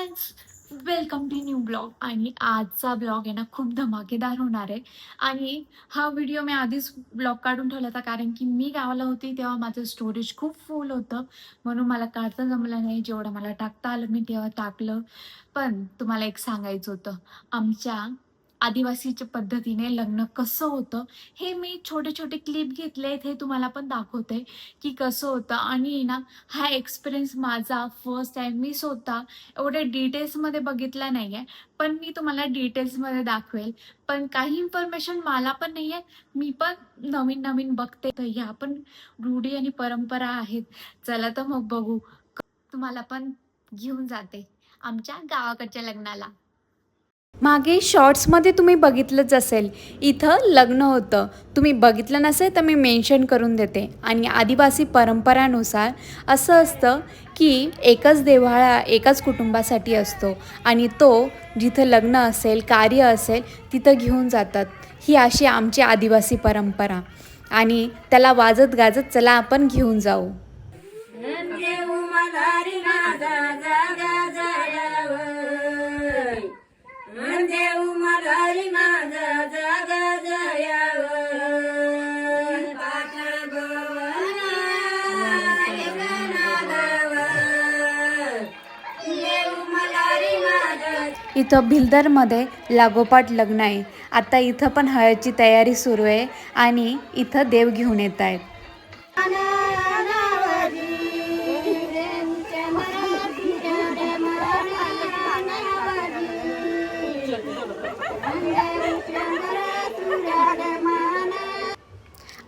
Friends, welcome to new blog. आणि आजचा blog आहे ना खूप धमाकेदार होणार आहे. आणि हा व्हिडिओ मी आधीच ब्लॉग काढून ठेवला होता, कारण की मी गावाला होती तेव्हा माझं स्टोरेज खूप फुल होतं, म्हणून मला काढता जमलं नाही. जेवढं मला टाकता आलं मी तेव्हा टाकलं. पण तुम्हाला एक सांगायचं होतं, आमच्या आदिवासीच्या पद्धतीने लग्न कसं होतं हे मी छोटे छोटे क्लिप घेतले आहेत, हे तुम्हाला पण दाखवते की कसं होतं. आणि ना हा एक्सपिरियन्स माझा फर्स्ट टाईम, मी स्वतः एवढ्या डिटेल्समध्ये बघितला नाही आहे, पण मी तुम्हाला डिटेल्समध्ये दाखवेल. पण काही इन्फॉर्मेशन मला पण नाही आहे, मी पण नवीन नवीन बघते. तर ह्या पण रूढी आणि परंपरा आहेत. चला तर मग बघू. तुम्हाला पण घेऊन जाते आमच्या गावाकडच्या लग्नाला. मागे शॉर्ट्समध्ये तुम्ही बघितलंच असेल, इथं लग्न होतं. तुम्ही बघितलं नसेल तर मी मेन्शन करून देते. आणि आदिवासी परंपरानुसार असं असतं की एकच देव्हाळा एकाच कुटुंबासाठी असतो, आणि तो जिथं लग्न असेल, कार्य असेल, तिथं घेऊन जातात. ही अशी आमची आदिवासी परंपरा, आणि त्याला वाजत गाजत चला आपण घेऊन जाऊ. इथं भिलदरमध्ये लागोपाठ लग्न आहे. आता इथं पण हळदची तयारी सुरू आहे, आणि इथं देव घेऊन येत आहेत.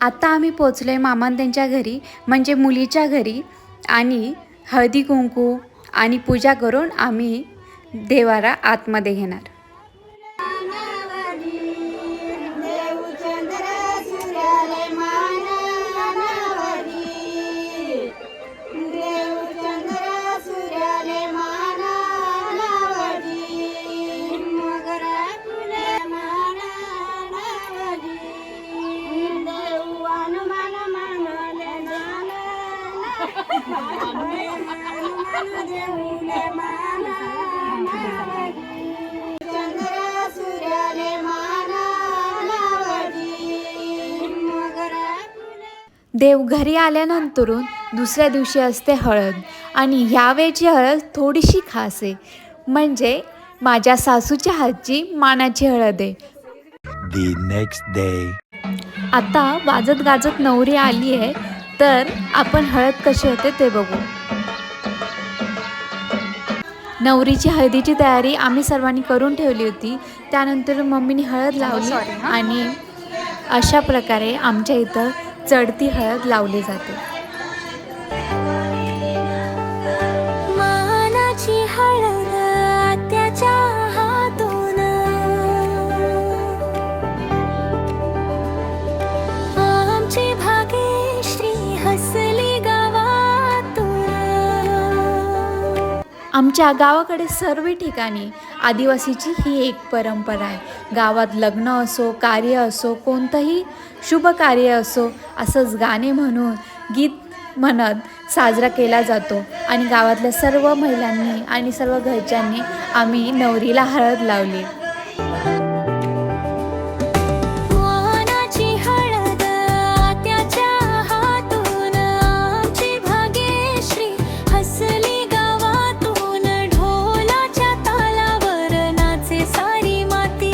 आता आम्ही पोचलोय मामान त्यांच्या घरी, म्हणजे मुलीच्या घरी. आणि हळदी कुंकू आणि पूजा करून आम्ही देवाला आतमध्ये घेणार. देव घरी आल्यानंतरून दुसऱ्या दिवशी असते हळद. आणि ह्यावेळची हळद थोडीशी खास आहे, म्हणजे माझ्या सासूच्या हातची मानाची हळद आहे. The next day. आता वाजत गाजत नवरी आली आहे, तर आपण हळद कशी होते ते बघू. नवरीची हळदीची तयारी आम्ही सर्वांनी करून ठेवली होती. त्यानंतर मम्मीने हळद लावली, आणि अशा प्रकारे आमच्या इथं चढती हळद लावली जाते. मानाची हळद आत्याच्या हातून, आमची भाग्यश्री हसली गावातून. आमच्या गावाकडे सर्व ठिकाणी आदिवासीची ही एक परंपरा आहे. गावात लग्न असो, कार्य असो, कोणतंही शुभ कार्य असो, असंच गाणे म्हणून, गीत म्हणत साजरा केला जातो. आणि गावातल्या सर्व महिलांनी आणि सर्व घरच्यांनी आम्ही नवरीला हळद लावली. मानाची हळद आत्याच्या हातून, आमची भाग्यश्री हसली गावातून. ढोलाच्या तालावर नाचे सारी माती,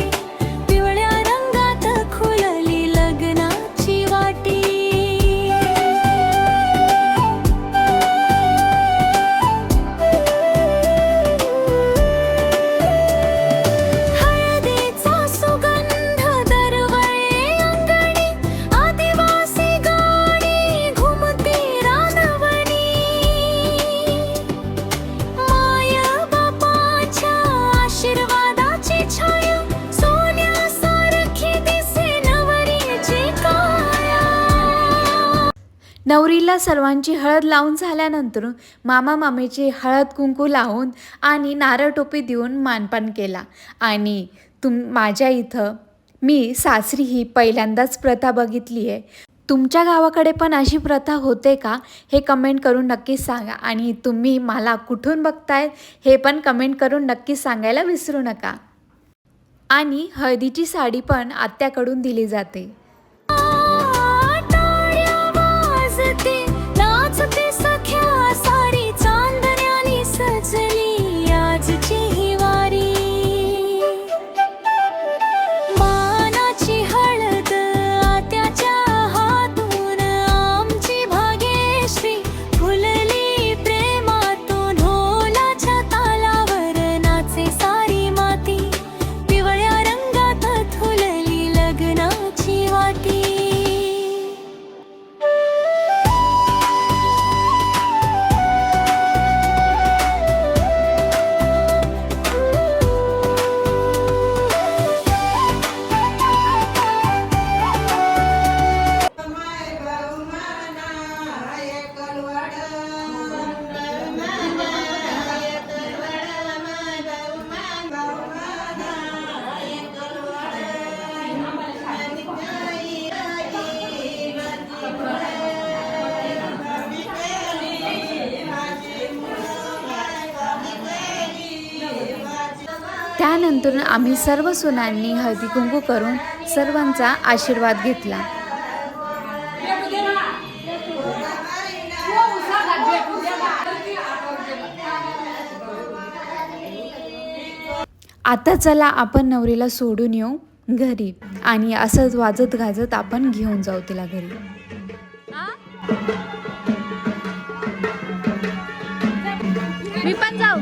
पिवळ्या रंगात खुलली लग्नाची वाटी. हळदीचा सुगंध दरवळे अंगणी, आदिवासी गाणी घुमती रानवणी. माय बापाच्या आशीर्वादाची छाया, सोन्यासारखी दिसे नवरीची काया. नवरीला सर्वांची हळद लावून झाल्यानंतर मामा मामीची हळद कुंकू लावून आणि नारळ टोपी देऊन मानपान केला. आणि माझ्या इथं मी सासरी ही पहिल्यांदाच प्रथा बघितली आहे. तुमच्या गावाकडे पण अशी प्रथा होते का हे कमेंट करून नक्कीच सांगा आणि तुम्ही मला कुठून बघताय हे पण कमेंट करून नक्कीच सांगायला विसरू नका. आणि हळदीची साडी पण आत्याकडून दिली जाते. टाळ्या वाजते नाचते सख्या सारी चांदण्याने सजली आजची ही वारी. मानाची हळद आत्याच्या हातून आमची भाग्यश्री फुलली प्रेमातून. ढोलाच्या तालावर नाचे सारी माती पिवळ्या रंगात फुलली लग्नाची वाटी. त्यानंतर आम्ही सर्व सुनांनी हळदी कुंकू करून सर्वांचा आशीर्वाद घेतला. आता चला आपण नवरीला सोडून येऊ घरी आणि असंच वाजत गाजत आपण घेऊन जाऊ तिला घरी. मी पण जाऊ.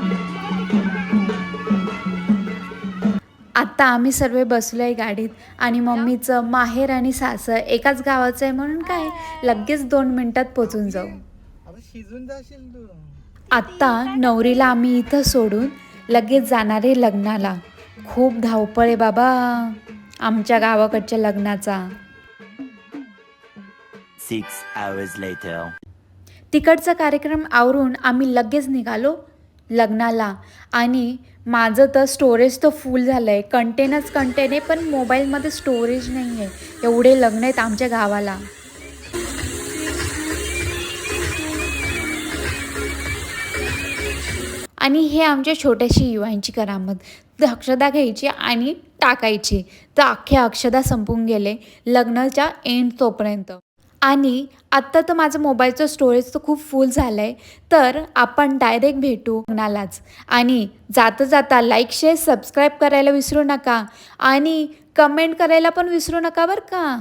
आत्ता आम्ही सर्व बसलोय गाडीत आणि मम्मीचं माहेर आणि सासर एकाच गावाचं आहे म्हणून काय लगेच 2 मिनिटात पोचून जाऊ. शिजून जाशील तू. आत्ता नवरीला आम्ही इथं सोडून लगेच जाणारे लग्नाला. खूप धावपळ आहे बाबा आमच्या गावाकडच्या लग्नाचा. 6 hours later. तिकडचा कार्यक्रम आवरून आम्ही लगेच निघालो लग्नाला आणि माझं तर स्टोरेज तर फुल झालं आहे. कंटेनच आहे पण मोबाईलमध्ये स्टोरेज नाही आहे. एवढे लग्न आहेत आमच्या गावाला. आणि हे आमच्या छोट्याशी युवांची करामत. तर अक्षदा घ्यायची आणि टाकायची तर अख्ख्या अक्षदा संपून गेले लग्नाच्या एंड तोपर्यंत. आणि आत्ता तर माझं मोबाईलचं स्टोरेज तर खूप फुल झालं आहे. तर आपण डायरेक्ट भेटू लग्नालाच. आणि जाता जाता लाईक शेअर सबस्क्राईब करायला विसरू नका आणि कमेंट करायला पण विसरू नका बरं का.